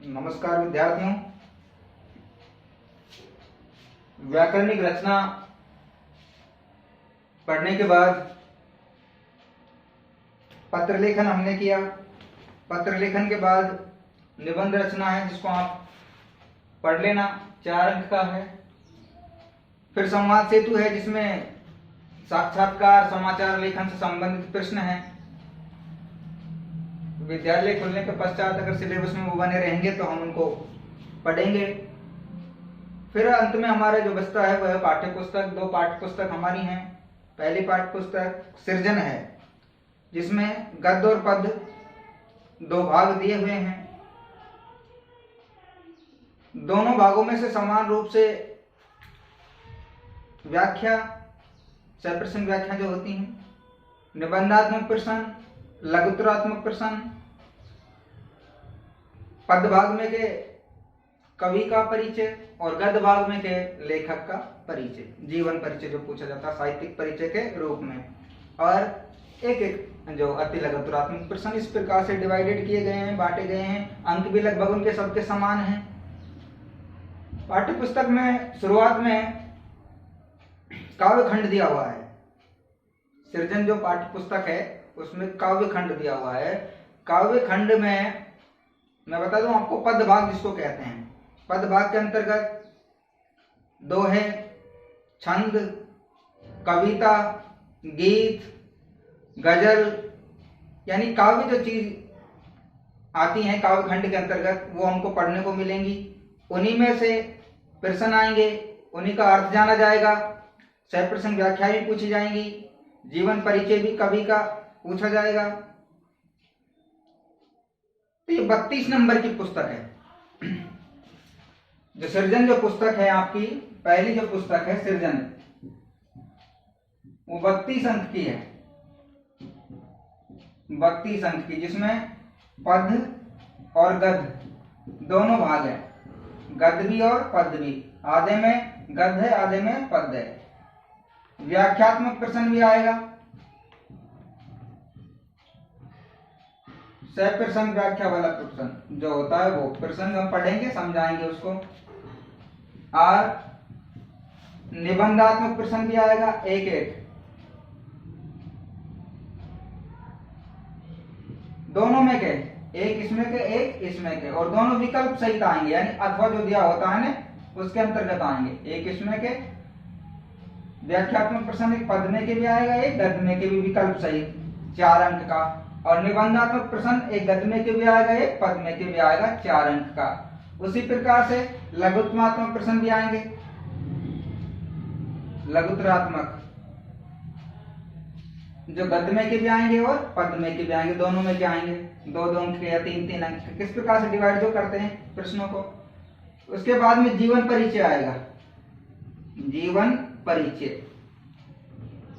नमस्कार विद्यार्थियों। व्याकरणिक रचना पढ़ने के बाद पत्र लेखन हमने किया। पत्र लेखन के बाद निबंध रचना है जिसको आप पढ़ लेना, 4 अंक का है। फिर संवाद सेतु है जिसमें साक्षात्कार समाचार लेखन से संबंधित प्रश्न हैं। विद्यालय खुलने के पश्चात अगर सिलेबस में वो बने रहेंगे तो हम उनको पढ़ेंगे। फिर अंत में हमारा जो बचता है वह पाठ्य पुस्तक। 2 पाठ्य पुस्तक हमारी हैं। पहली पाठ्य पुस्तक सृजन है जिसमें गद्य और पद्य 2 भाग दिए हुए हैं। दोनों भागों में से समान रूप से व्याख्या सप्रश्न व्याख्या जो होती हैं, निबंधात्मक प्रश्न, लघुत्तरात्मक प्रश्न, पद्य भाग में के कवि का परिचय और गद्य भाग में के लेखक का परिचय, जीवन परिचय जो पूछा जाता है साहित्यिक परिचय के रूप में। और एक एक जो अति लघुत्तरात्मक प्रश्न इस प्रकार से डिवाइडेड किए गए हैं, बांटे गए हैं। अंक भी लगभग उनके सबके समान हैं। पाठ्य पुस्तक में शुरुआत में काव्य खंड दिया हुआ है। सृजन जो पाठ्य पुस्तक है उसमें काव्य खंड दिया हुआ है। काव्य खंड में मैं बता दूं आपको पद्य भाग जिसको कहते हैं। पद्य भाग के अंतर्गत दोहे, छंद, कविता, गीत, गजल यानी काव्य जो चीज आती हैं काव्य खंड के अंतर्गत वो हमको पढ़ने को मिलेंगी। उन्हीं में से प्रश्न आएंगे, उन्हीं का अर्थ जाना जाएगा। सप्रश्न व्याख्या भी पूछी जाएंगी। जीवन परिचय भी कवि का पूछा जाएगा। तो ये 32 नंबर की पुस्तक है। जो सृजन जो पुस्तक है आपकी पहली जो पुस्तक है सृजन, वो 32 अंक की है। 32 अंक की, जिसमें पद्य और गद्य दोनों भाग है। गद्य भी और पद्य भी, आधे में गद्य है आधे में पद्य है। व्याख्यात्मक प्रश्न भी आएगा। सप्रश्न व्याख्या वाला प्रश्न जो होता है वो प्रश्न हम पढ़ेंगे, समझाएंगे उसको। और निबंधात्मक प्रश्न भी आएगा, एक एक। दोनों में के, एक इसमें के एक इसमें के, और दोनों विकल्प सहित आएंगे, यानी अथवा जो दिया होता है ना उसके अंतर्गत आएंगे। एक इसमें के व्याख्यात्मक प्रश्न एक पद्य में के भी आएगा, एक गद्य में के भी विकल्प सहित 4 अंक का। और निबंधात्मक प्रश्न एक गद्य में के भी आएगा, एक पद्य में के भी आएगा, 4 अंक का। उसी प्रकार से लघुत्तरात्मक प्रश्न भी आएंगे। लघुत्तरात्मक जो गद्य में के भी आएंगे और पद्य में के भी आएंगे, दोनों में के आएंगे। 2-2 अंक या 3-3 अंक, किस प्रकार से डिवाइड जो करते हैं प्रश्नों को। उसके बाद में जीवन परिचय आएगा। जीवन परिचय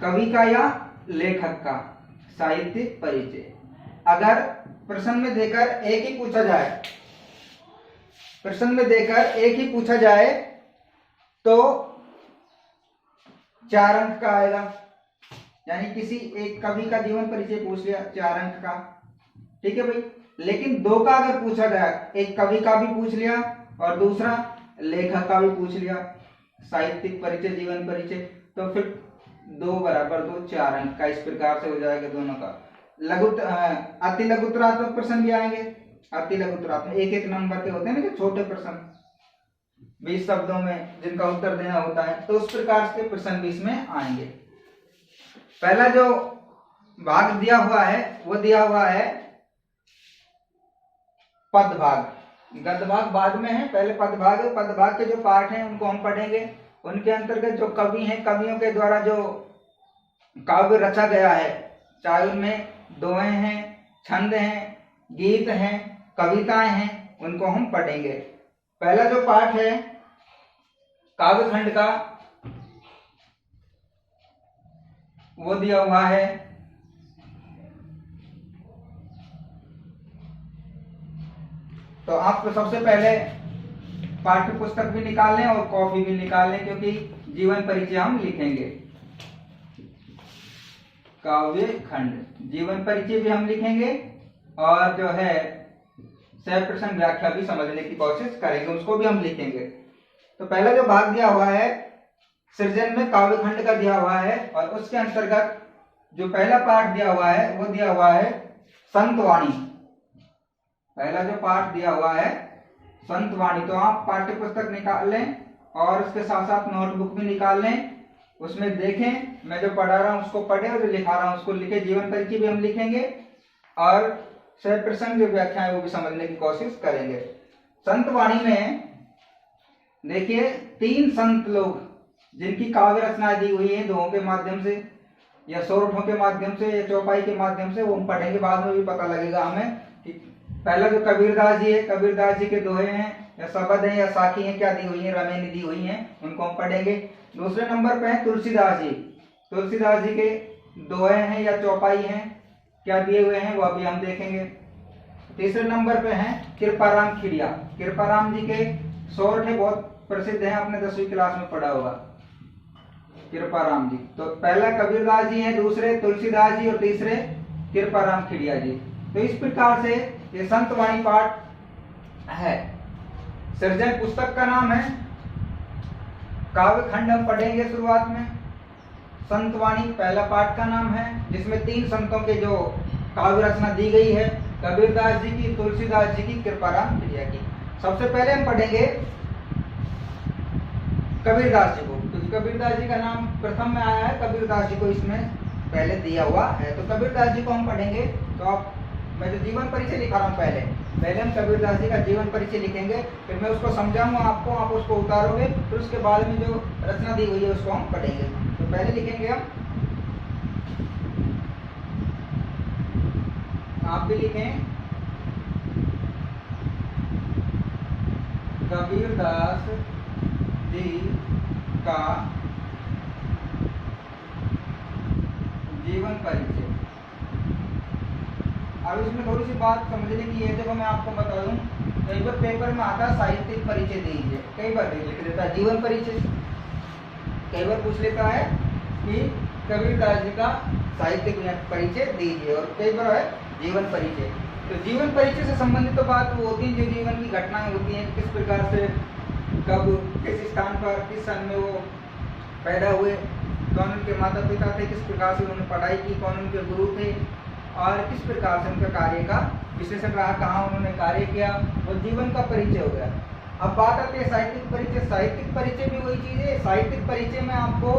कवि का या लेखक का, साहित्यिक परिचय। अगर प्रश्न में देकर एक ही पूछा जाए, प्रश्न में देकर एक ही पूछा जाए तो 4 अंक का आएगा। यानी किसी एक कवि का जीवन परिचय पूछ लिया, 4 अंक का, ठीक है भाई। लेकिन 2 का अगर पूछा जाए, एक कवि का भी पूछ लिया और दूसरा लेखक का भी पूछ लिया, साहित्यिक परिचय जीवन परिचय, तो फिर 2 बराबर 2, 4 अंक का। इस प्रकार से हो जाएगा दोनों का। अति लघुत्तरात्मक प्रश्न भी आएंगे। अति लघुत्तरात्मक 1-1 नंबर के होते हैं ना, छोटे प्रश्न 20 शब्दों में जिनका उत्तर देना होता है, तो उस प्रकार के प्रश्न भी इसमें आएंगे। पहला जो भाग दिया हुआ है वो दिया हुआ है पद्य भाग। गद्य भाग बाद में है, पहले पद्य भाग है। पद्य भाग के जो पाठ हैं उनको हम पढ़ेंगे। उनके अंतर्गत जो कवि हैं, कवियों के द्वारा जो काव्य रचा गया है, चाहे उनमें दोहे हैं, छंद हैं, गीत हैं, कविताएं हैं, उनको हम पढ़ेंगे। पहला जो पाठ है काव्य खंड का वो दिया हुआ है तो आप तो सबसे पहले पाठ्य पुस्तक भी निकाल लें और कॉपी भी निकाल लें, क्योंकि जीवन परिचय हम लिखेंगे। काव्य खंड जीवन परिचय भी हम लिखेंगे और जो है सह प्रसंग व्याख्या भी समझने की कोशिश करेंगे, उसको भी हम लिखेंगे। तो पहला जो भाग दिया हुआ है सृजन में काव्य खंड का दिया हुआ है, और उसके अंतर्गत जो पहला पाठ दिया हुआ है वो दिया हुआ है संतवाणी। पहला जो पाठ दिया हुआ है संतवाणी। तो आप पाठ्य पुस्तक निकाल लें और उसके साथ साथ नोटबुक भी निकाल लें, उसमें देखें, मैं जो पढ़ा रहा हूं उसको पढ़े और जो लिखा रहा हूं उसको लिखे। जीवन परिचय भी हम लिखेंगे और सह प्रसंग जो व्याख्या है वो भी समझने की कोशिश करेंगे। संतवाणी में देखिए 3 संत लोग जिनकी काव्य रचना दी हुई है दोहों के माध्यम से या सोरठों के माध्यम से या चौपाई के माध्यम से, वो हम पढ़ेंगे, बाद में भी पता लगेगा हमें कि पहला जो कबीरदास जी है, कबीरदास जी के दोहे हैं या शब्द हैं या साखी हैं, क्या दी हुई है, रमेनी दी हुई हैं, उनको हम पढ़ेंगे। दूसरे नंबर पे है तुलसीदास जी। तुलसीदास जी के दोहे हैं या चौपाई हैं, क्या दिए हुए हैं वो अभी हम देखेंगे। तीसरे नंबर पे हैं कृपाराम खिड़िया। कृपाराम जी के सोरठे बहुत प्रसिद्ध हैं, आपने 10वीं क्लास में पढ़ा होगा कृपाराम जी। तो पहला कबीरदास जी हैं, दूसरे तुलसीदास जी और तीसरे कृपाराम खिड़िया जी। तो इस प्रकार से ये संतवाणी पाठ है। सृजन पुस्तक का नाम है, काव्य खंड हम पढ़ेंगे शुरुआत में। संतवाणी पहला पाठ का नाम है, जिसमें 3 संतों के जो काव्य रचना दी गई है, कबीरदास जी की, तुलसीदास जी की, कृपाराम खिड़िया की। सबसे पहले हम पढ़ेंगे कबीरदास जी को, क्योंकि कबीरदास जी का नाम प्रथम में आया है, कबीरदास जी को इसमें पहले दिया हुआ है। तो कबीरदास जी को हम पढ़ेंगे। तो आप, मैं जो जीवन परिचय लिखा रहा हूँ पहले हम कबीरदास जी का जीवन परिचय लिखेंगे, फिर मैं उसको समझाऊंगा आपको, आप उसको उतारोगे, फिर उसके बाद में जो रचना दी हुई है उसको हम पढ़ेंगे। तो पहले लिखेंगे हम, आप भी लिखें, कबीरदास जी का जीवन परिचय। अब इसमें थोड़ी सी बात समझने की है, देखो मैं आपको बता दूं, कई बार पेपर में आता है साहित्यिक परिचय दीजिए, कई बार लिख देता है जीवन परिचय, कई बार पूछ लेता है कि कबीरदास जी का साहित्यिक परिचय दीजिए, और कई बार है जीवन परिचय। तो जीवन परिचय से संबंधित तो बात वो होती है जो जीवन की घटनाएं होती हैं, किस प्रकार से, कब, किस स्थान पर, किस सन में वो पैदा हुए, कौन उनके माता पिता थे, किस प्रकार से उन्होंने पढ़ाई की, कौन उनके गुरु थे, और किस प्रकार से उनका कार्य का विशेषण रहा, कहाँ उन्होंने कार्य किया, वो जीवन का परिचय हो गया। अब बात आती है साहित्यिक परिचय। साहित्यिक परिचय भी वही चीज है। साहित्यिक परिचय में आपको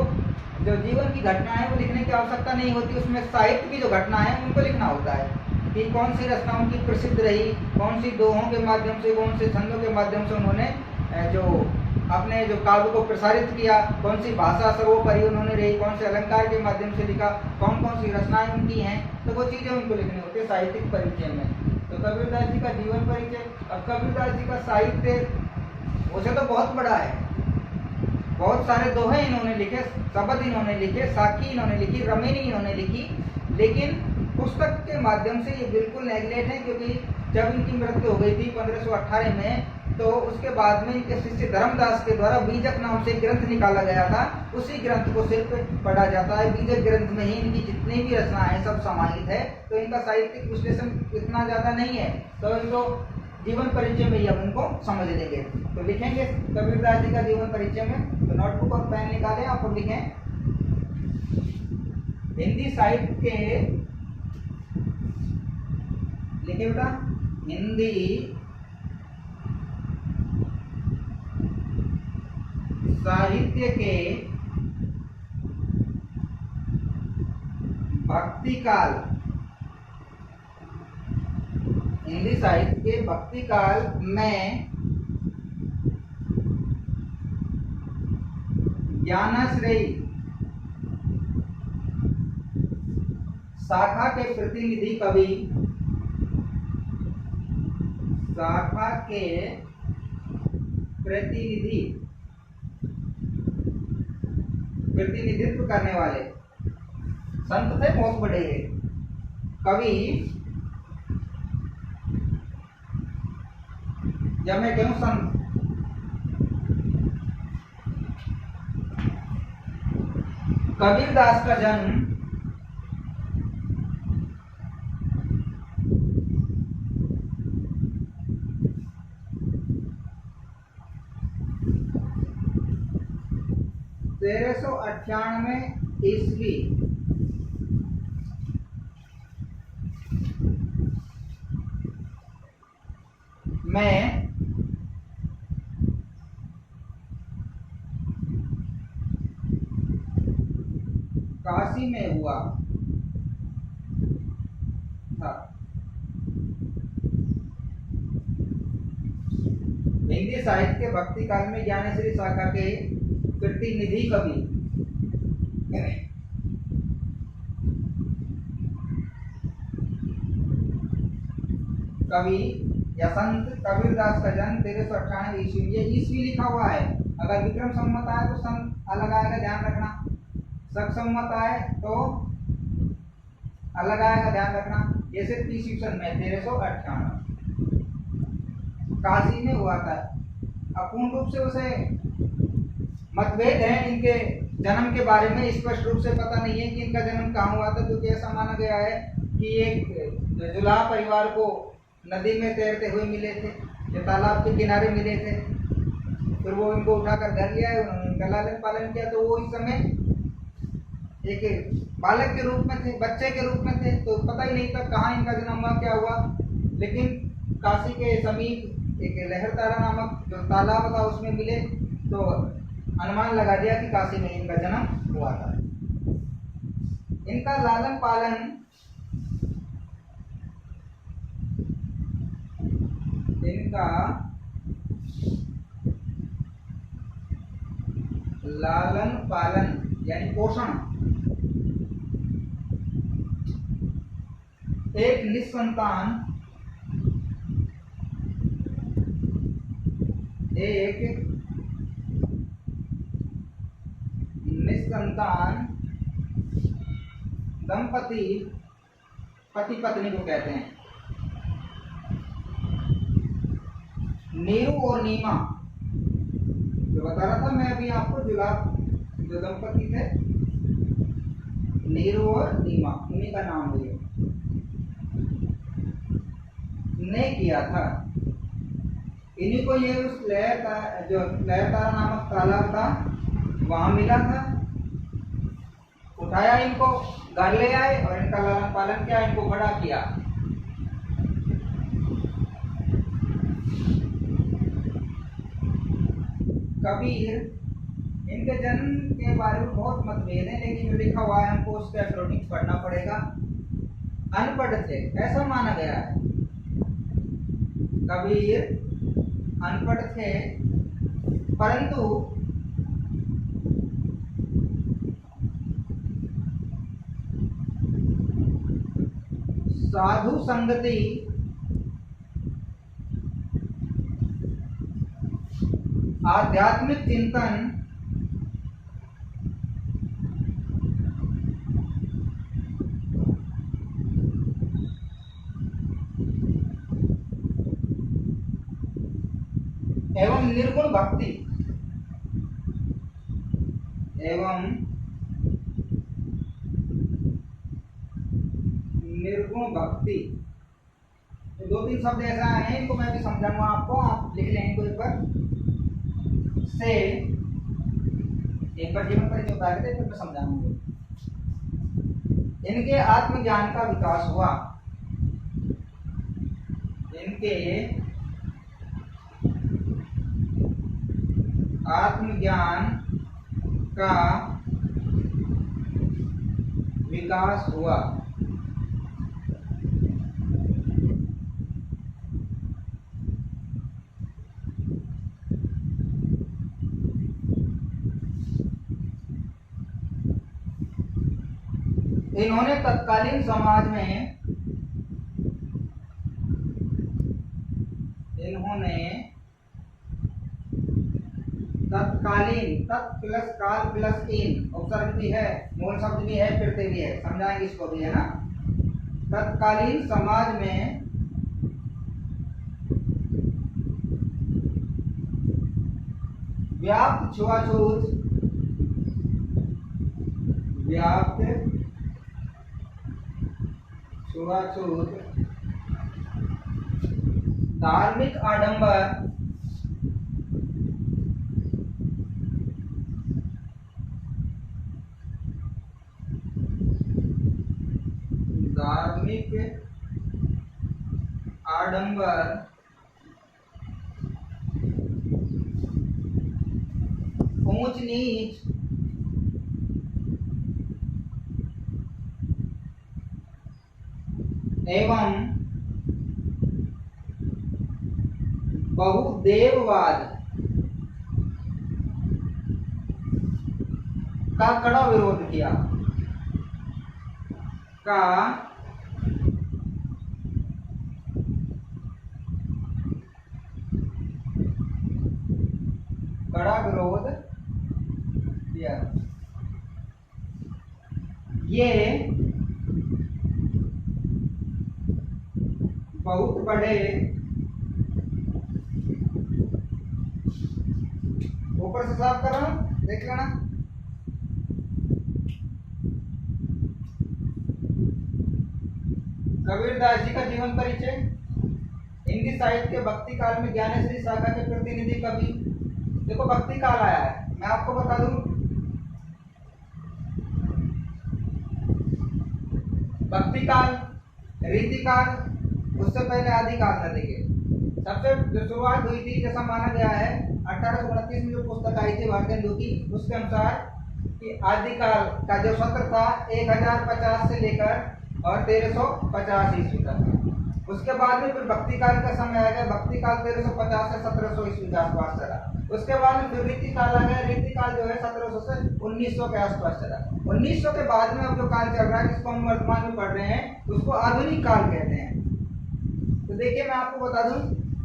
जो जीवन की घटना है वो लिखने की आवश्यकता नहीं होती, उसमें साहित्य की जो घटना है उनको लिखना होता है कि कौन सी रचना उनकी प्रसिद्ध रही, कौन सी दोहों के माध्यम से, कौन से छंदों के माध्यम से उन्होंने जो अपने जो काव्य को प्रसारित किया, कौन सी भाषा सर्वोपरि उन्होंने रही, कौन से अलंकार के माध्यम से लिखा, कौन कौन सी रचनाएं उनकी हैं, तो वो चीजें उनको लिखनी होती है साहित्यिक परिचय में। तो कबीरदास जी का जीवन परिचय। अब कबीरदास जी का साहित्य उसे तो बहुत बड़ा है, बहुत सारे दोहे इन्होंने लिखे, शब्द इन्होंने लिखे, साखी इन्होंने लिखी, रमेनी इन्होंने लिखी, लेकिन पुस्तक के माध्यम से ये बिल्कुल नेगलेक्ट है, क्योंकि जब इनकी मृत्यु हो गई थी 1518 में, तो उसके बाद में इनके शिष्य धर्मदास के द्वारा बीजक नाम से ग्रंथ निकाला गया था, उसी ग्रंथ को सिर्फ पढ़ा जाता है। बीजक ग्रंथ में ही इनकी जितनी भी रचना है सब समाहित है, तो इनका साहित्यिक विश्लेषण इतना ज्यादा नहीं है, तो इनको जीवन परिचय में ही हम उनको समझ लेंगे। तो लिखेंगे कबीरदास जी का जीवन परिचय में, तो नोटबुक और पेन निकालें, आप लिखें, हिंदी साहित्य के, लिखे बेटा, हिंदी साहित्य के भक्ति काल, हिंदी साहित्य के भक्ति काल में ज्ञानाश्रयी शाखा के प्रतिनिधि कवि, शाखा के प्रतिनिधित्व करने वाले संत थे, बहुत बड़े कवि। जब मैं कहूं संत, कबीरदास का जन्म 1398 ईस्वी में काशी में हुआ था। हिंदी साहित्य के भक्ति काल में ज्ञानेश्वरी शाखा के प्रतिनिधि कवि यशंत कबीरदास का जन्म 1398 ईस्वी। ये ईस्वी लिखा हुआ है, अगर विक्रम संवत आए तो सन अलग आएगा, ध्यान रखना। शक संवत आए तो अलग आएगा, ध्यान रखना। जैसे ईस्वीसन में 1398 काशी में हुआ था। अपूर्ण रूप से उसे मतभेद है इनके जन्म के बारे में, स्पष्ट रूप से पता नहीं है कि इनका जन्म कहाँ हुआ था, क्योंकि ऐसा माना गया है कि एक जुलाहा परिवार को नदी में तैरते हुए मिले थे, जो तालाब के किनारे मिले थे। फिर वो इनको उठाकर घर ले आए, उन्होंने इनका लालन पालन किया। तो वो इस समय एक बालक के रूप में थे, बच्चे के रूप में थे, तो पता ही नहीं था कहाँ इनका जन्म हुआ, क्या हुआ। लेकिन काशी के समीप एक लहरतारा नामक जो तालाब था उसमें मिले, तो अनुमान लगा दिया कि काशी में इनका जन्म हुआ था। इनका लालन पालन यानी पोषण एक निस्संतान दंपति, पति पत्नी को कहते हैं, नीरू और नीमा। जो बता रहा था मैं अभी आपको, जो दंपति थे नीरू और नीमा, उन्हीं का नाम है, ने किया था। इन्हीं को ये उस लहरतारा नामक तालाब था वहां मिला था, उठाया, इनको घर ले आए और इनका लालन पालन किया, इनको बड़ा किया। कबीर, इनके जन्म के बारे में बहुत मतभेद है, लेकिन जो लिखा हुआ है हमको उसके अकॉर्डिंग पढ़ना पड़ेगा। अनपढ़ थे ऐसा माना गया है। कबीर अनपढ़ थे, परंतु साधु संगति आध्यात्मिक चिंतन एवं निर्गुण भक्ति तो दो तीन शब्द ऐसा है, इनको मैं भी समझाऊंगा आपको, आप लिख लें इनको एक बार से। एक बार जीवन परिचय बता देते फिर मैं समझाऊंगा। इनके आत्मज्ञान का विकास हुआ, इनके आत्मज्ञान का विकास हुआ। इन्होंने तत्कालीन समाज में तत्कालीन, तत् प्लस काल प्लस इन, उपसर्ग भी है, मूल शब्द भी है, फिरते भी है, समझाएंगे इसको भी, है ना। तत्कालीन समाज में व्याप्त छुआछूत, धार्मिक आडंबर, धनिक आडंबर ऊंच नीच एवं बहुदेववाद का कड़ा विरोध किया, का कड़ा विरोध किया। ये बहुत बड़े, ऊपर से साफ कर रहा हूं, देख लेना। कबीरदास जी का जीवन परिचय। हिंदी साहित्य के भक्ति काल में ज्ञानेश्वरी शाखा के प्रतिनिधि कवि। देखो भक्ति काल आया है, मैं आपको बता दूं, भक्ति काल, रीति काल, उससे पहले आदि काल था। देखिए सबसे जो शुरुआत हुई थी, जैसा माना गया है 1829 में जो पुस्तक आई थी भारतीय हिंदू की, उसके अनुसार कि आदि काल का जो सत्र था 1050 से लेकर और 1350 ईस्वी तक। उसके बाद में फिर भक्ति काल का समय आ गया। भक्ति काल 1350 से 1700 ईस्वी के आसपास चला। उसके बाद में फिर रीति काल आ गया। रीति काल जो है 1700 से 1900 के आसपास चला। 1900 के बाद में अब जो काल चल रहा है, जिसको हम वर्तमान में पढ़ रहे हैं, उसको आधुनिक काल कहते हैं। तो देखिए मैं आपको बता दूं,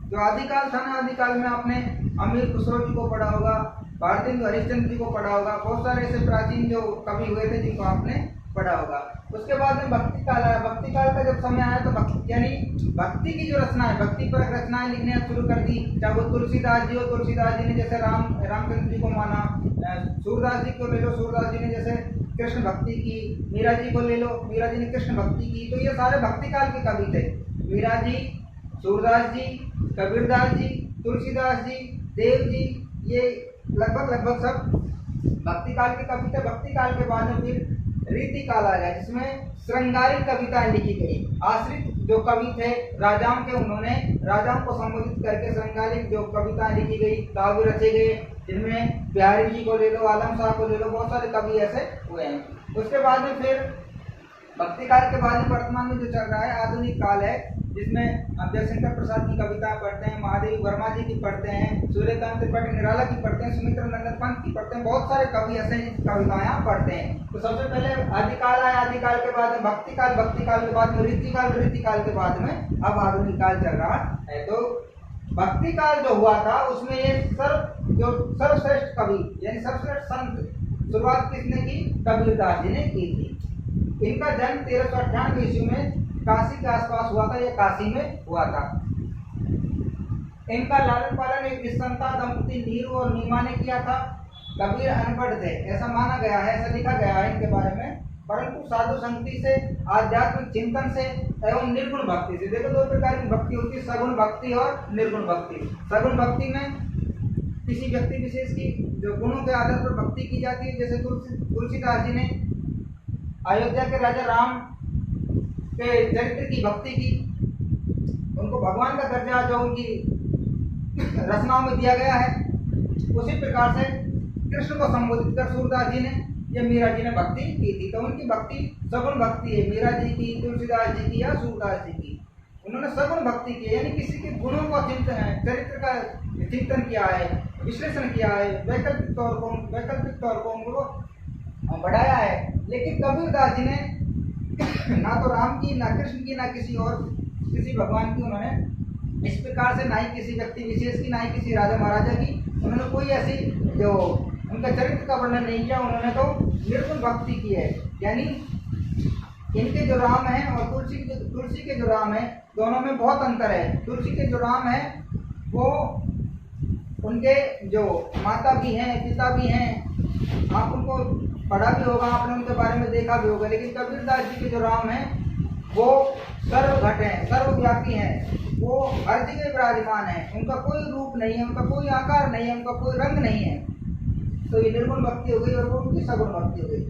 जो आदिकाल था ना, आदिकाल में आपने अमीर खुसरो जी को पढ़ा होगा, भारतेंदु हरिश्चंद्र जी को पढ़ा होगा, बहुत सारे ऐसे प्राचीन जो कवि हुए थे जिनको आपने पढ़ा होगा। उसके बाद में भक्ति काल आया। भक्ति काल का जब समय आया तो भक्ति यानी भक्ति की जो रचना है, भक्ति पर रचनाएं लिखने शुरू कर दी। चाहे वो तुलसीदास जी हो, तुलसीदास जी ने जैसे रामचंद्र जी को माना, सूरदास जी को ले लो, सूरदास जी ने जैसे कृष्ण भक्ति की, मीरा जी को ले लो, मीरा जी ने कृष्ण भक्ति की। तो ये सारे भक्ति काल के कवि थे। मीरा जी, सूरदास जी, कबीरदास जी, तुलसीदास जी, देव जी, ये लगभग सब भक्ति काल के कवि थे। भक्ति काल के बाद में फिर रीति काल आ गया, जिसमें श्रृंगारिक कविताएं लिखी गई। आश्रित जो कवि थे राजाओं के, उन्होंने राजाओं को संबोधित करके श्रृंगारिक जो कविताएं लिखी गई, काव्य रचे गए, जिनमें बिहारी जी को ले लो, आलम साहब को ले लो, बहुत सारे कवि ऐसे हुए हैं। उसके बाद में फिर भक्ति काल के बाद में वर्तमान में जो चल रहा है आधुनिक काल है, जिसमें हम जयशंकर प्रसाद की कविताएं पढ़ते हैं, महादेवी वर्मा जी की पढ़ते हैं, सूर्यकांत त्रिपाठी निराला की पढ़ते हैं, सुमित्र नंदन पंत की पढ़ते हैं, बहुत सारे कवि ऐसे कविताएं पढ़ते हैं। तो सबसे पहले आदिकाल आया, आदिकाल के बाद में भक्ति काल, भक्ति काल के बाद में रीति काल, रीति काल के बाद में अब आधुनिक काल चल रहा है। तो भक्ति काल जो हुआ था उसमें ये सर्वश्रेष्ठ कवि यानी सर्वश्रेष्ठ संत शुरुआत किसने की? कबीरदास जी ने की थी। इनका जन्म 1398 ईस्वी में काशी के आसपास हुआ था, या काशी में हुआ था। इनका लालन पालन एक निस्संता दंपति नीरू और नीमा ने किया था। कबीर अनपढ़ थे ऐसा माना गया है, ऐसा लिखा गया है इनके बारे में, परंतु साधु संगति से, आध्यात्मिक चिंतन से एवं निर्गुण भक्ति से। देखो दो प्रकार की भक्ति होती है, सगुण भक्ति और निर्गुण भक्ति। सगुण भक्ति में किसी व्यक्ति विशेष की जो गुणों के आधार पर भक्ति की जाती है, जैसे तुलसीदास जी ने अयोध्या के राजा राम के चरित्र की भक्ति की, उनको भगवान का दर्जा जो उनकी रचनाओं में दिया गया है, उसी प्रकार से कृष्ण को संबोधित कर सूरदास जी ने या मीरा जी ने भक्ति की थी। तो उनकी भक्ति सगुण भक्ति है, मीरा जी की, तुलसीदास जी की या सूरदास जी की। उन्होंने सगुण भक्ति की, यानी किसी के गुणों का चिंतन, चरित्र का चिंतन किया है, विश्लेषण किया है, वैकल्पिक तौर पर उनको बढ़ाया है। लेकिन कबीरदास जी ने ना तो राम की, ना कृष्ण की, ना किसी भगवान की उन्होंने इस प्रकार से, ना ही किसी व्यक्ति विशेष की, ना ही किसी राजा महाराजा की उन्होंने कोई ऐसी जो उनका चरित्र का वर्णन नहीं किया। उन्होंने तो निर्गुण भक्ति की है, यानी इनके जो राम है और तुलसी के जो राम है, दोनों में बहुत अंतर है। तुलसी के जो राम है वो उनके जो माता भी हैं, पिता भी हैं, आप उनको पढ़ा भी होगा, आपने उनके बारे में देखा भी होगा। लेकिन कबीरदास जी के जो राम हैं वो सर्वघट हैं, सर्वव्यापी हैं, वो हर जगह विराजमान है, उनका कोई रूप नहीं है, उनका कोई आकार नहीं है, उनका कोई रंग नहीं है। तो ये निर्गुण भक्ति हो गई और वो उनकी सगुण भक्ति हो गई।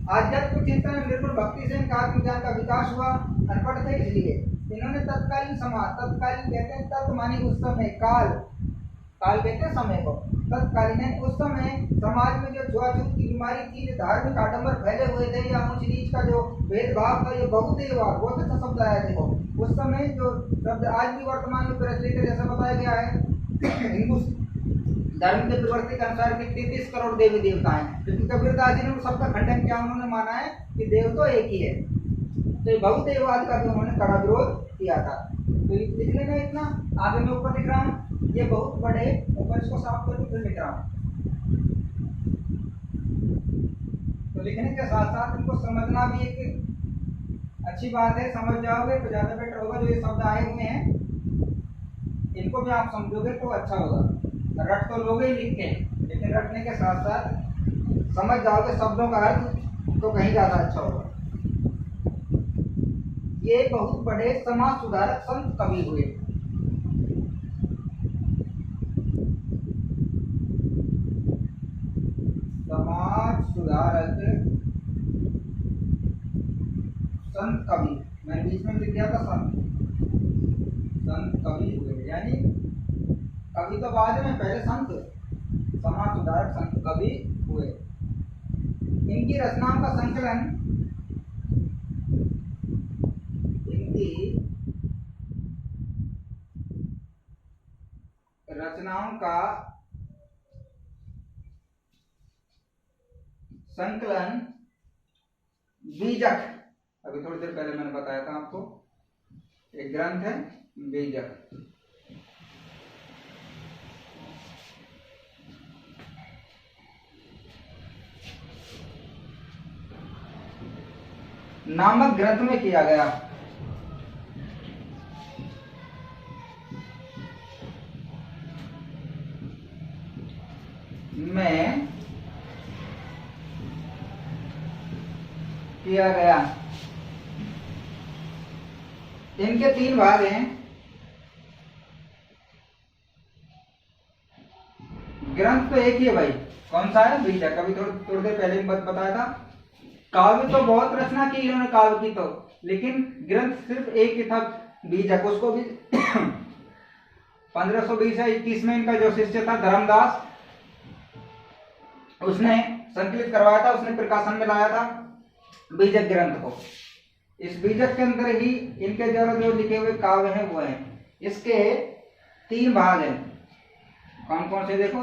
आध्यात्मिक चिंतन में निर्गुण भक्ति से इनका आत्मज्ञान का विकास हुआ। अनपढ़ थे इसलिए इन्होंने तत्कालीन समाज, तत्कालीन कहते हैं तत्व मानी उस समय, काल, काल कहते हैं समय को, तत्कालीन है उस समय समाज में जो छुआछूत की बीमारी थी, जो धार्मिक आडंबर फैले हुए थे, या ऊंच नीच का जो भेदभाव था, ये बहुदेववाद, बहुत अच्छा शब्द आया देखो। उस समय जो शब्द आज भी वर्तमान में प्रचलित है, जैसा बताया गया है हिंदू धर्म के प्रवृत्ति के अनुसार कि 33 करोड़ देवी देवता हैं, क्योंकि कबीरदास जी ने सबका खंडन किया। उन्होंने माना है कि देव तो एक ही है, तो ये बहुदेववाद का भी उन्होंने कड़ा विरोध किया था। तो लिखने में इतना आगे मैं ऊपर लिख रहा हूँ, ये बहुत बड़े, ऊपर इसको साफ करके फिर लिख रहा हूँ। तो लिखने के साथ साथ इनको समझना भी एक अच्छी बात है, समझ जाओगे तो ज्यादा बेटर होगा। जो ये शब्द आए हुए हैं इनको भी आप समझोगे तो अच्छा होगा। रट तो लोगे ही लिख के, लेकिन रटने के साथ साथ समझ जाओगे शब्दों का अर्थ तो कहीं ज्यादा अच्छा होगा। ये बहुत बड़े समाज सुधारक संत कवि हुए। समाज सुधारक संत कवि, मैंने बीच में लिख दिया था संत कवि हुए, यानी कवि तो बाद में, पहले संत, समाज सुधारक संत कवि हुए। इनकी रचनाओं का संकलन, इनकी रचनाओं का संकलन बीजक, अभी थोड़ी देर पहले मैंने बताया था आपको, एक ग्रंथ है बीजक। नामक ग्रंथ में किया गया। में किया गया। इनके 3 भाग हैं। ग्रंथ तो एक ही है भाई, कौन सा है? बीजक। अभी थोड़ी देर पहले भी बताया था। काव्य तो बहुत रचना की इन्होंने, काव्य की तो, लेकिन ग्रंथ सिर्फ एक ही था, बीजक। उसको भी 1520 या 21 में इनका जो शिष्य था धर्मदास, उसने संकलित करवाया था, उसने प्रकाशन में लाया था बीजक ग्रंथ को। इस बीजक के अंदर ही इनके जो लिखे हुए काव्य हैं वो हैं। इसके 3 भाग हैं। कौन कौन से देखो?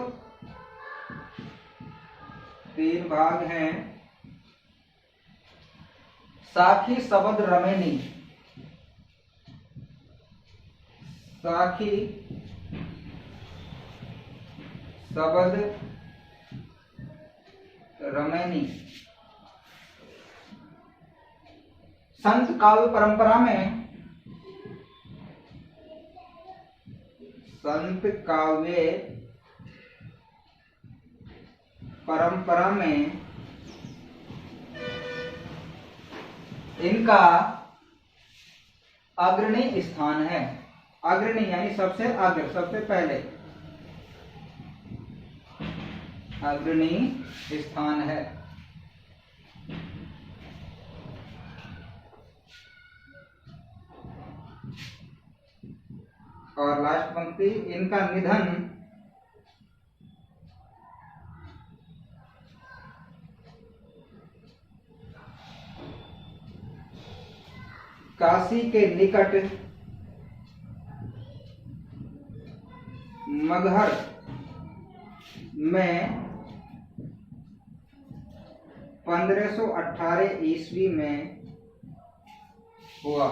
3 भाग हैं। साखी शबद रमेनी, साखी शबद रमेनी। संत काव्य परंपरा में, संत काव्य परंपरा में इनका अग्रणी स्थान है। अग्रणी यानी सबसे आगे, सबसे पहले अग्रणी स्थान है। और लास्ट पंक्ति, इनका निधन काशी के निकट मगहर में 1518 ईस्वी में हुआ।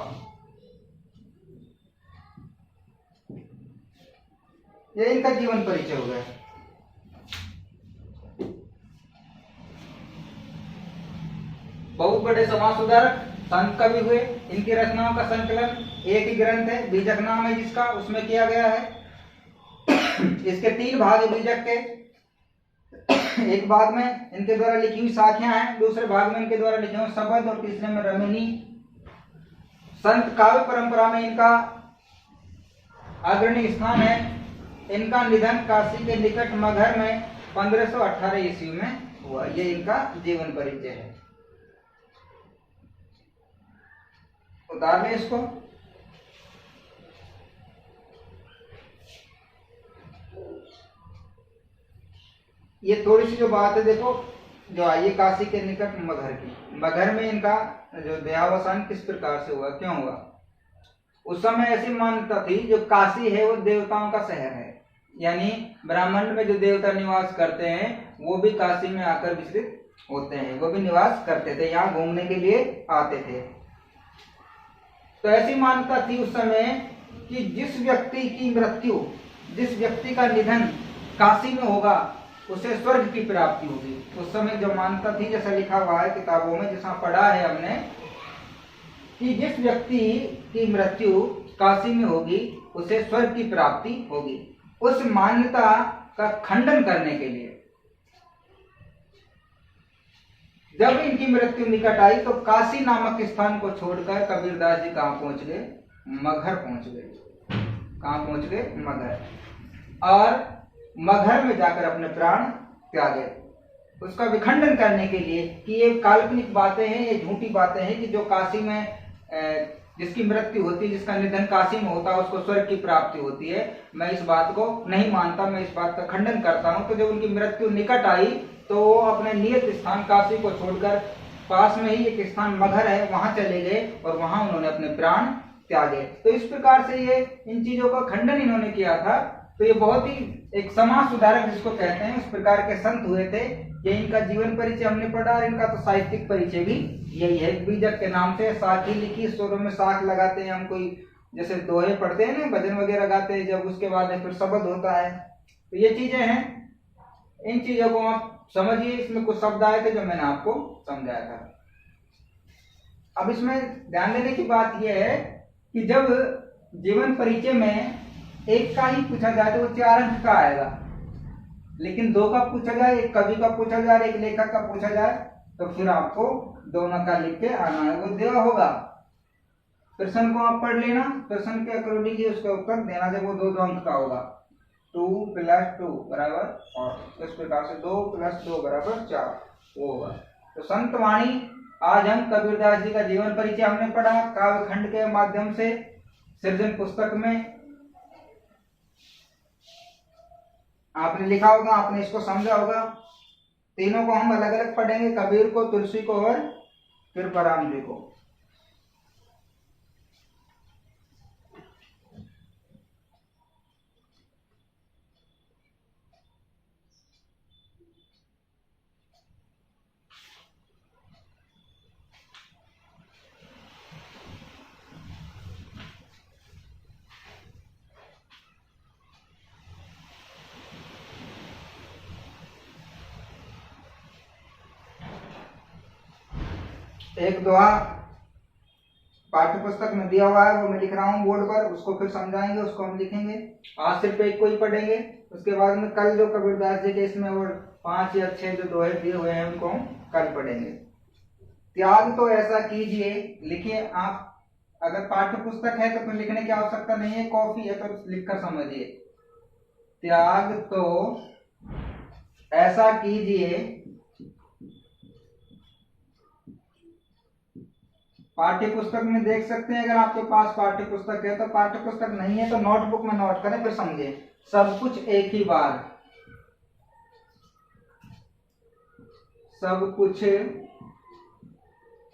ये इनका जीवन परिचय हो गया। बहुत बड़े समाज सुधारक संत कवि हुए। इनकी रचनाओं का संकलन एक ही ग्रंथ है, बीजक नाम है जिसका, उसमें किया गया है। इसके 3 भाग है बीजक के। एक भाग में इनके द्वारा लिखी हुई साखियां हैं, दूसरे भाग में इनके द्वारा लिखे हुए शब्द, और तीसरे में रमेनी। संत काव्य परंपरा में इनका अग्रणी स्थान है। इनका निधन काशी के निकट मगहर में 1518 ईस्वी में हुआ। ये इनका जीवन परिचय है। उतार लें इसको। ये थोड़ी सी जो बात है देखो, जो आई है काशी के निकट मगहर की। मगहर में इनका जो देहावसान किस प्रकार से हुआ, क्यों हुआ? उस समय ऐसी मान्यता थी जो काशी है वो देवताओं का शहर है, यानी ब्राह्मण में जो देवता निवास करते हैं वो भी काशी में आकर विचरित होते हैं, वो भी निवास करते थे, यहाँ घूमने के लिए आते थे। तो ऐसी मान्यता थी उस समय कि जिस व्यक्ति की मृत्यु, जिस व्यक्ति का निधन काशी में होगा उसे स्वर्ग की प्राप्ति होगी। उस समय जो मान्यता थी, जैसा लिखा हुआ है किताबों में, जैसा पढ़ा है हमने, कि जिस व्यक्ति की मृत्यु काशी में होगी उसे स्वर्ग की प्राप्ति होगी। उस मान्यता का खंडन करने के लिए जब इनकी मृत्यु निकट आई तो काशी नामक स्थान को छोड़कर कबीरदास जी कहाँ पहुंच गए? मगहर पहुंच गए। कहाँ पहुंच गए? मगहर। और मगहर में जाकर अपने प्राण त्यागे, उसका विखंडन करने के लिए कि ये काल्पनिक बातें हैं, ये झूठी बातें हैं कि जो काशी में जिसकी मृत्यु होती है, जिसका निधन काशी में होता है, उसको स्वर्ग की प्राप्ति होती है। मैं इस बात को नहीं मानता, मैं इस बात का खंडन करता हूं। तो जब उनकी मृत्यु निकट आई तो वो अपने नियत स्थान काशी को छोड़कर पास में ही एक स्थान मगहर है वहां चले गए और वहां उन्होंने अपने प्राण त्यागे। तो इस प्रकार से ये इन चीजों का खंडन इन्होंने किया था। तो ये बहुत ही एक समाज सुधारक जिसको कहते हैं उस प्रकार के संत हुए थे। ये इनका जीवन परिचय हमने पढ़ा और इनका तो साहित्यिक परिचय भी यही है। बीजक के नाम से साखी लिखी, स्वरों में साख लगाते हैं हम, कोई जैसे दोहे पढ़ते हैं ना, भजन वगैरह गाते हैं, जब उसके बाद फिर शब्द होता है। तो ये चीजें हैं, इन चीजों को आप समझिए। इसमें कुछ शब्द आए थे जो मैंने आपको समझाया था। अब इसमें ध्यान देने की बात यह है कि जब जीवन परिचय में एक का ही पूछा जाए तो वो 4 अंक का आएगा, लेकिन 2 का पूछा जाए, एक कवि का पूछा जाए, एक लेखक का पूछा जाए, तो फिर आपको दोनों का लिख के आना है, वो दिया होगा। प्रश्न को आप पढ़ लेना, प्रश्न के अकॉर्डिंग ही उसका उत्तर देना, जब वो 2 अंक का होगा। 2 + 2 बराबर, और इस प्रकार से 2 + 2 बराबर 4 वो होगा। तो संत वाणी, आज हम कबीरदास जी का जीवन परिचय हमने पढ़ा काव्य खंड के माध्यम से। सृजन पुस्तक में आपने लिखा होगा, आपने इसको समझा होगा। तीनों को हम अलग अलग पढ़ेंगे, कबीर को, तुलसी को और फिर बलराम जी को। एक दोहा पाठ्य पुस्तक में दिया हुआ है, वो मैं लिख रहा हूँ बोर्ड पर, उसको फिर समझाएंगे, उसको हम लिखेंगे। आज सिर्फ एक को ही पढ़ेंगे, उसके बाद में कल जो कबीरदास जी के इसमें और 5 या 6 जो दोहे दिए हुए हैं उनको हम कल पढ़ेंगे। त्याग तो ऐसा कीजिए, लिखिए आप। अगर पाठ्य पुस्तक है तो फिर लिखने की आवश्यकता नहीं है, कॉपी है तो लिखकर समझिए। त्याग तो ऐसा कीजिए, पाठ्य पुस्तक में देख सकते हैं। अगर आपके पास पाठ्य पुस्तक है तो, पाठ्य पुस्तक नहीं है तो नोटबुक में नोट करें, फिर समझे। सब कुछ एक ही बार, सब कुछ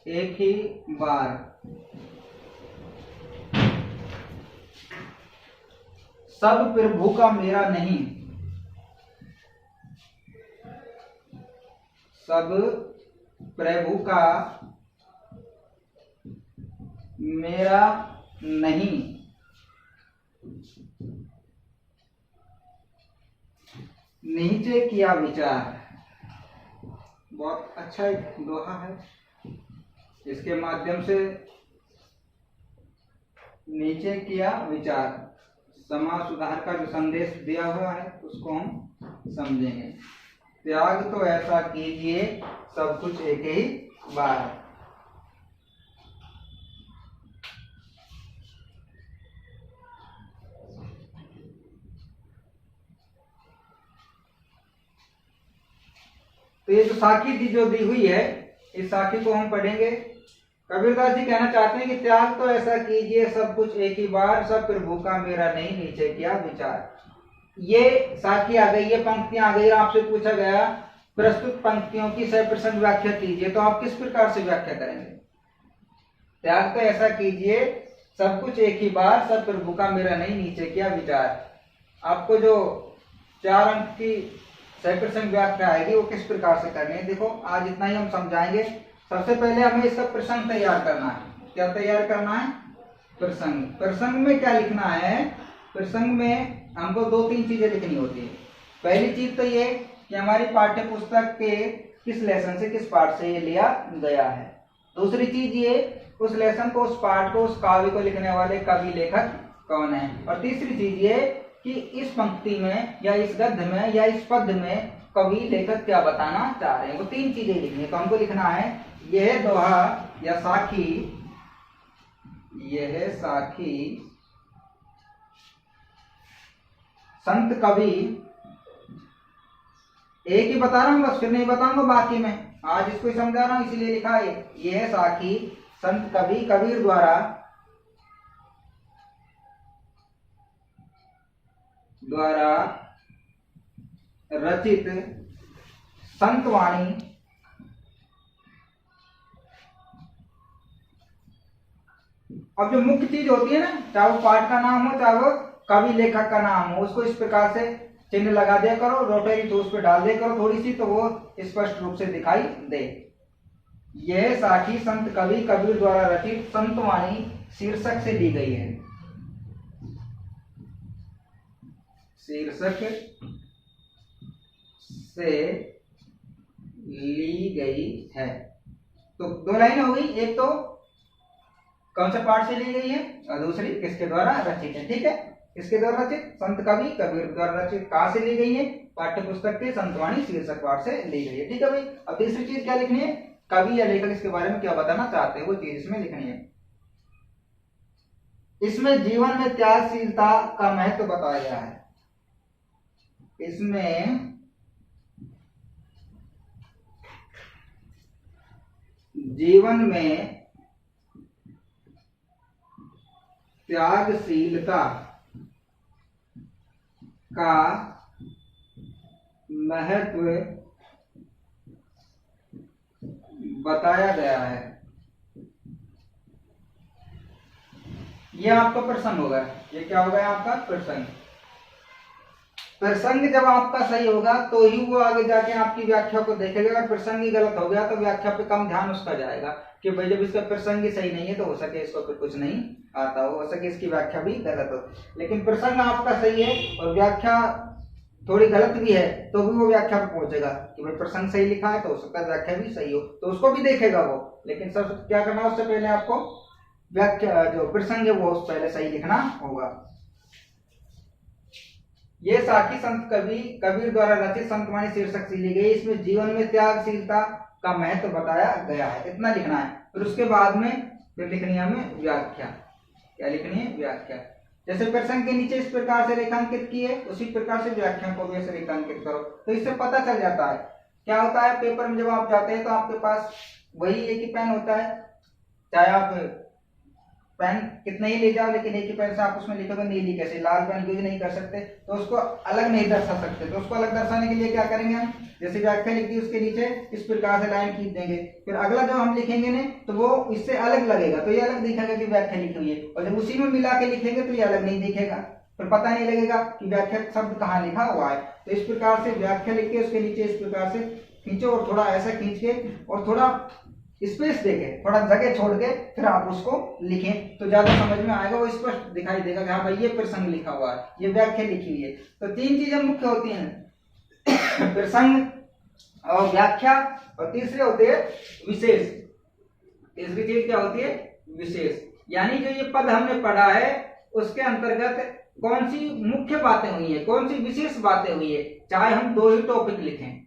एक ही बार, सब प्रभु का मेरा नहीं, सब प्रभु का मेरा नहीं, नीचे किया विचार। बहुत अच्छा एक दोहा है, इसके माध्यम से नीचे किया विचार, समाज सुधार का जो संदेश दिया हुआ है उसको हम समझेंगे। त्याग तो ऐसा कीजिए, सब कुछ एक ही बार। तो ये जो साखी जो दी हुई है, इस साखी को हम पढ़ेंगे कबीरदास जी कहना चाहते हैं कि त्याग तो ऐसा कीजिए सब कुछ एक ही बार, सब प्रभु का मेरा नहीं नीचे किया विचार। ये साखी आ गई, ये पंक्तियां आ गई, आपसे पूछा गया प्रस्तुत पंक्तियों की सप्रसंग व्याख्या कीजिए, तो आप किस प्रकार से व्याख्या करेंगे? त्याग तो ऐसा कीजिए सब कुछ एक ही बार, सब प्रभु का मेरा नहीं नीचे किया विचार। आपको जो 4 अंक की सप्रसंग व्याख्या आएगी वो किस प्रकार से करनी है, देखो आज इतना ही हम समझाएंगे। सबसे पहले हमें इसका प्रसंग तैयार करना है। क्या तैयार करना है? प्रसंग। प्रसंग में क्या लिखना है? प्रसंग में हमको 2-3 चीजें लिखनी होती है। पहली चीज तो ये कि हमारी पाठ्य पुस्तक के किस लेसन से, किस पाठ से ये लिया गया है। दूसरी चीज ये उस लेसन को, उस पाठ को, उस काव्य को लिखने वाले कवि लेखक कौन है। और तीसरी चीज ये कि इस पंक्ति में या इस गद्य में या इस पद में कवि लेखक क्या बताना चाह रहे हैं। वो 3 चीजें लिखनी है। तो हमको लिखना है यह दोहा या साखी, यह साखी संत कवि, एक ही बता रहा हूं बस, फिर नहीं बताऊंगा बाकी में, आज इसको ही समझा रहा हूं इसीलिए लिखा है। यह साखी संत कवि कबीर द्वारा रचित संत वाणी अब जो मुख्य चीज होती है ना, चाहे वो पाठ का नाम हो चाहे वो कवि लेखक का नाम हो, उसको इस प्रकार से चिन्ह लगा दिया करो, रोटरी तो उस पर डाल दिया करो थोड़ी सी, तो वो स्पष्ट रूप से दिखाई दे। यह साखी संत कवि कबीर द्वारा रचित संत वाणी शीर्षक से ली गई है। शीर्षक से ली गई है। तो 2 लाइन हो गई, एक तो कौन से पाठ से ली गई है और दूसरी किसके द्वारा रचित है। ठीक है, किसके द्वारा रचित? संत कवि कबीर द्वारा रचित। कहां से ली गई है? पाठ्य पुस्तक के संतवाणी शीर्षक पाठ से ली गई है। ठीक है भाई। अब तीसरी चीज क्या लिखनी है? कवि या लेखक इसके बारे में क्या बताना चाहते हैं वो चीज इसमें लिखनी है। इसमें जीवन में त्यागशीलता का महत्व बताया गया है। इसमें जीवन में त्यागशीलता का महत्व बताया गया है। ये आपका प्रसंग होगा। ये क्या होगा? आपका प्रसंग। प्रसंग जब आपका सही होगा तो ही वो आगे जाके आपकी व्याख्या को देखेगा। अगर प्रसंग ही गलत हो गया तो व्याख्या पे कम ध्यान उसका जाएगा कि भाई जब इसका प्रसंग ही सही नहीं है तो हो सके इसको फिर कुछ नहीं आता हो सके इसकी व्याख्या भी गलत हो। लेकिन प्रसंग आपका सही है और व्याख्या थोड़ी गलत भी है तो भी वो व्याख्या पे पहुंचेगा कि भाई प्रसंग सही लिखा है तो हो सकता है व्याख्या भी सही हो, तो उसको भी देखेगा वो। लेकिन सब क्या करना, उससे पहले आपको व्याख्या जो प्रसंग है वो पहले सही लिखना होगा। ये साखी संत कवि कबीर द्वारा रचित संतवाणी शीर्षक से ली गई। इसमें जीवन में त्यागशीलता का महत्व बताया गया है, इतना लिखना है। फिर उसके बाद में फिर लिखनी है हमें व्याख्या। क्या लिखनी है? व्याख्या। जैसे प्रसंग के नीचे इस प्रकार से रेखांकित किए उसी प्रकार से व्याख्या को भी ऐसे रेखांकित करो, तो इससे पता चल जाता है। क्या होता है, पेपर में जब आप जाते हैं तो आपके पास वही एक ही पेन होता है, चाहे आप पेन कितने ही ले जाओ लेकिन एक ही पेन से आप उसमें लिखोगे नीली कैसे, लाल पेन यूज नहीं कर सकते, तो उसको अलग नहीं दर्शा सकते। तो उसको अलग दर्शाने के लिए क्या करेंगे हम, जैसे व्याख्या लिख दी उसके नीचे इस प्रकार से लाइन खींच देंगे। फिर अगला जब हम लिखेंगे ना तो वो इससे अलग लगेगा, तो ये अलग दिखेगा कि व्याख्या लिखी हुई है। और जब उसी में मिला के लिखेंगे तो ये अलग नहीं दिखेगा, फिर पता नहीं लगेगा कि व्याख्या शब्द कहाँ लिखा हुआ है। तो इस प्रकार से व्याख्या लिख के उसके नीचे इस प्रकार से खींचो और थोड़ा ऐसा खींच के और थोड़ा स्पेस देके थोड़ा जगह छोड़ के फिर आप उसको लिखें तो ज्यादा समझ में आएगा, वो स्पष्ट दिखाई देगा कि हाँ भाई ये प्रसंग लिखा हुआ है, ये व्याख्या लिखी हुई है। तो 3 चीजें मुख्य होती हैं, प्रसंग और व्याख्या, और तीसरे होते हैं विशेष। तीसरी चीज क्या होती है? विशेष। यानी जो ये पद हमने पढ़ा है उसके अंतर्गत कौन सी मुख्य बातें हुई है, कौन सी विशेष बातें हुई है। चाहे हम 2 ही टॉपिक लिखें,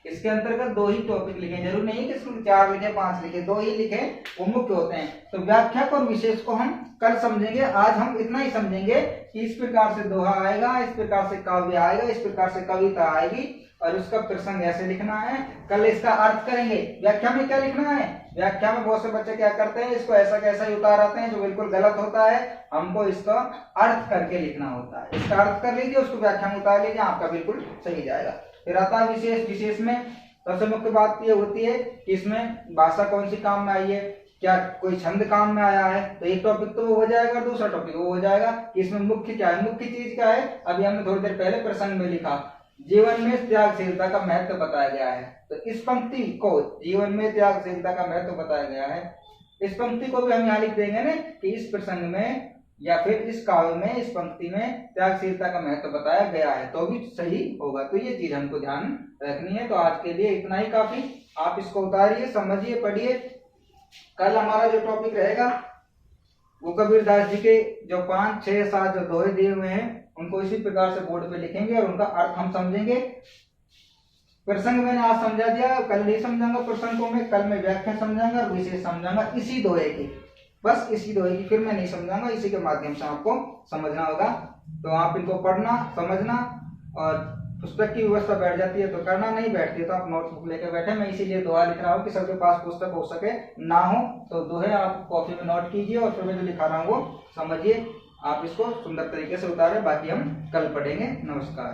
इसके अंतर्गत 2 ही टॉपिक लिखें, जरूर नहीं कि इसमें 4 लिखे 5 लिखे, 2 ही लिखे, वो मुख्य होते हैं। तो व्याख्या और विशेष को हम कल समझेंगे, आज हम इतना ही समझेंगे कि इस प्रकार से दोहा आएगा, इस प्रकार से काव्य आएगा, इस प्रकार से कविता आएगी और उसका प्रसंग ऐसे लिखना है। कल इसका अर्थ करेंगे। व्याख्या में क्या लिखना है? व्याख्या में बहुत से बच्चे क्या करते हैं, इसको ऐसा कैसा ही उतार आते हैं, जो बिल्कुल गलत होता है। हमको इसका अर्थ करके लिखना होता है। इसका अर्थ कर लीजिए, उसको व्याख्या में उतार लीजिए, आपका बिल्कुल सही जाएगा। फिर आता है विशेष। विशेष में सबसे मुख्य बात ये होती है कि इसमें भाषा कौन सी काम में आई है, क्या कोई छंद काम में आया है, तो एक टॉपिक तो वो हो जाएगा, दूसरा टॉपिक वो हो जाएगा कि इसमें मुख्य क्या है। मुख्य चीज क्या है, अभी हमने थोड़ी देर पहले प्रसंग में लिखा, जीवन में त्यागशीलता का महत्व बताया गया है। तो इस पंक्ति को, जीवन में त्यागशीलता का महत्व बताया गया है, इस पंक्ति को भी हम यहाँ लिख देंगे ना कि इस प्रसंग में या फिर इस काव्य में, इस पंक्ति में त्यागशीलता का महत्व बताया गया है, तो भी सही होगा। तो ये चीज हमको ध्यान रखनी है। तो आज के लिए इतना ही काफी। आप इसको उतारिए, समझिए, पढ़िए। कल हमारा जो टॉपिक रहेगा वो कबीरदास जी के जो 5, 6, 7 जो दोहे दिए हुए हैं उनको इसी प्रकार से बोर्ड पे लिखेंगे और उनका अर्थ हम समझेंगे। प्रसंग मैंने आज समझा दिया, कल नहीं समझाऊंगा प्रसंग को मैं, कल मैं व्याख्या समझाऊंगा और विशेष समझाऊंगा इसी दोहे की, बस इसी दोहे की, फिर मैं नहीं समझाऊंगा। इसी के माध्यम से आपको समझना होगा। तो आप इनको पढ़ना, समझना, और पुस्तक की व्यवस्था बैठ जाती है तो करना, नहीं बैठती है तो आप नोटबुक लेकर बैठे। मैं इसीलिए दोहा लिख रहा हूँ कि सबके पास पुस्तक हो सके, ना हो तो दोहे आप कॉपी में नोट कीजिए और फिर मैं जो लिखा रहा हूँ वो समझिए। आप इसको सुंदर तरीके से उतारे, बाकी हम कल पढ़ेंगे। नमस्कार।